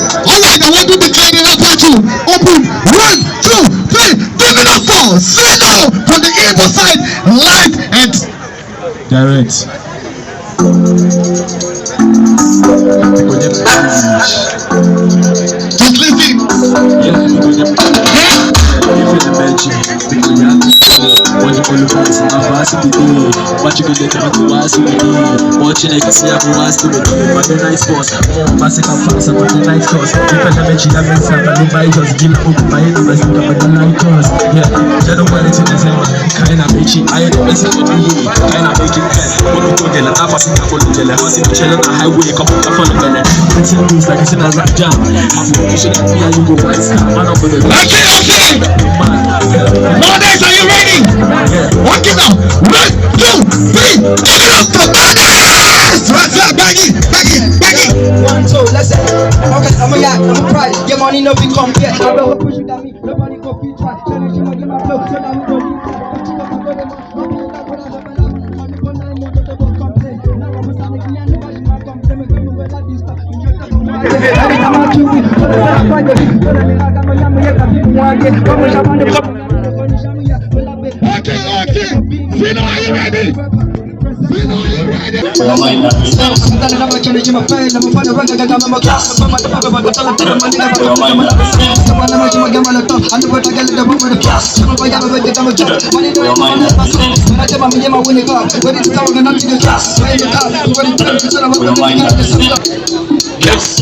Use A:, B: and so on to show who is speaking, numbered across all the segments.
A: Alright, I want to declare it after two. Open. 1, 2, 3. Give it up for Zeno from the Igbo side. Live and direct. Just listen. Nowadays, are you ready? Walk it now. 1, 2, 3. Give it up for Nowadays. Right there, baggy.
B: 1, 2, let's say. Okay, I'm a yak, I'm a pride. Your money no be compare. I will push you down me. Nobody go be try. Tell you give my flow. So now we go deep. Okay. Zeno, are you ready?
C: Yes.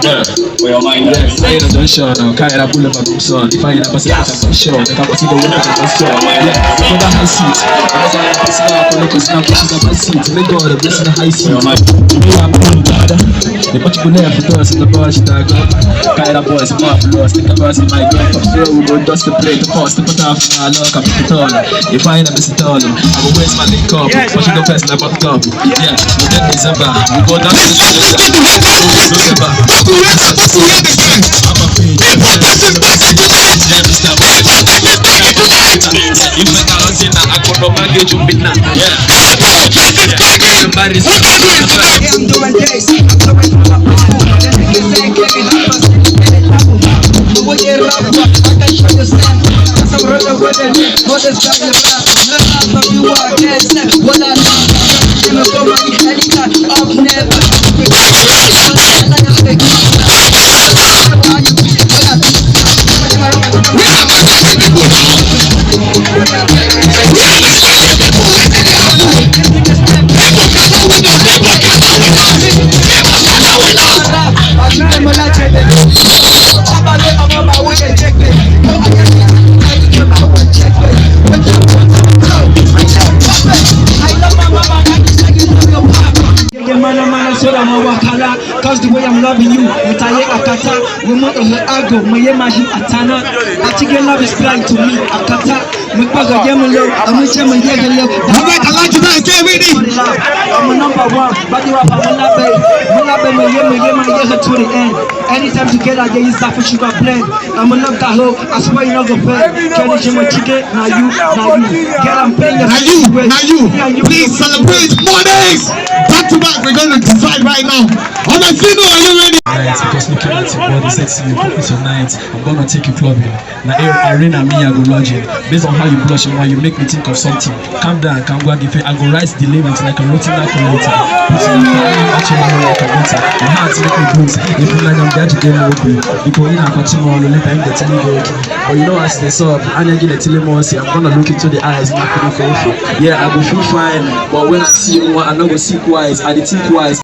C: Yeah. We are mine. Yes. I don't show no. Can't have pull up a son. If I have a second, I'm sure. The capacity to work at the store. Yeah. For the high seat. As I pass out, I look at snap pushing up my seat. Let go of the blessing the high seat. You know I'm on God. The particular for us in the bar, she dug up. Can't have boys, marvelous. Think about it, my God. Top zero, we will dust the plate. The cost, the put off, I look up the tall. If I ain't a visit all, I will waste my link up. Watching the person about the top. Yeah. But then December, we go down to the
B: Cause the way I'm loving you, Mutaye Akata, woman of the Ago, Mayemahi Atana, Atiga love is blind to me, Akata, Mupaga Yamalo, Amuchama Yagalo.
A: Alright, I like you guys, get ready.
B: I'm a number one, but you are Malabe, Mayema to the end. Anytime together, there is that for sugar blend. I'm a love that hoe, I swear you're not gonna pay. Can you share my ticket? Now you. Get I'm paying the
A: Now you. Please celebrate more days. Back to back, we're gonna decide right now. Alright, Zeno, are you ready?
C: Because looking at your body sexy, you put your night. I'm gonna take you clubbing. Now arena me, I go lodging. Based on how you blush and why you make me think of something. Calm down, can go and give it. I go rise the limit like a routine calculator. Putting actually like a winter. My heart's like a blues. If you like I'm there to get more open. Because in a continue on the left time they tell me go. But you know as they saw, I'm gonna get a telemorphy. I'm gonna look into the eyes and I couldn't fall. Yeah, I will feel fine. But when I see you, I'm not gonna see wise. I think wise.